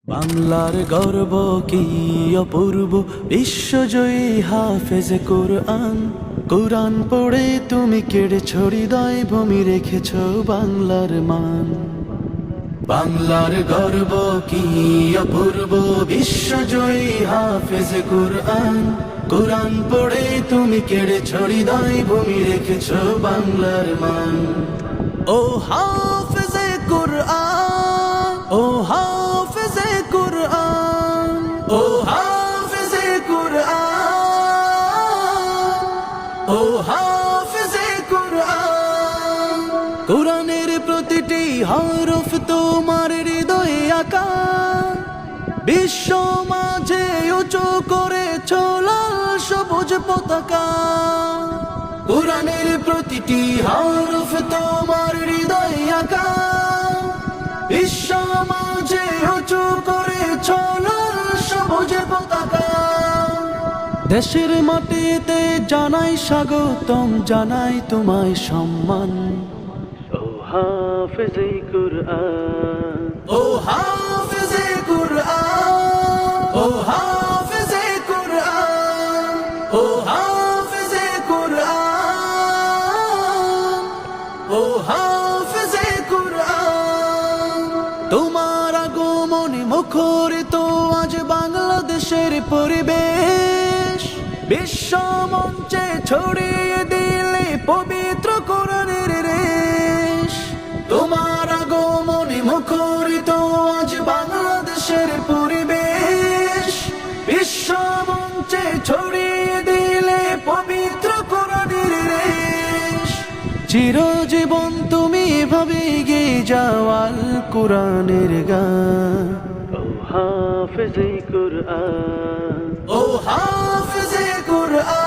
বাংলার গর্ব কি অপূর্ব, বিশ্বজয়ী হাফেজ কোরআন। কোরআন পড়ে তুমি কেড়েছ হৃদয়, ভূমি রেখেছ বাংলার মান। বাংলার গর্ব কি অপূর্ব, বিশ্বজয়ী হাফেজ কোরআন। কোরআন পড়ে তুমি কেড়েছ হৃদয়, ভূমি রেখেছ বাংলার মান। ও হাফেজে কোরআন, ও হাফেজে কোরআন, ও হাফেজে কোরআন, ও হাফেজে কোরআন। কোরআনের প্রতিটি হরফ তোমার হৃদয়ে আঁকা, বিশ্ব মাঝে উঁচু করেছ লাল সবুজ পতাকা। কোরআনের প্রতিটি হরফ তোমার হৃদয়ে আঁকা, বিশ্ব মাঝে উঁচু করেছ লাল সবুজ পতাকা। দেশের মাটিতে জানাই স্বাগতম, জানাই তোমায় সম্মান। ও হাফেজে কোরআন, ও হাফেজে কোরআন, ও হাফেজে কোরআন, ও হাফেজে কোরআন, ও হাফেজে কোরআন। তোমার আগমনে মুখরিত আজ বাংলাদেশের পরিবেশ, বিশ্ব মঞ্চে ছড়িয়ে দিলে পবিত্র কোরআনের রেশ। তোমার আগমনে মুখরিত আজ বাংলাদেশের পরিবেশ, বিশ্ব মঞ্চে ছড়িয়ে দিলে পবিত্র কোরআনের রেশ। চিরজীবন তুমি এভাবে এগিয়ে যাও আল কোরআনের গান। ও হাফেজে কোরআন, ও হাফেজে কোরআন।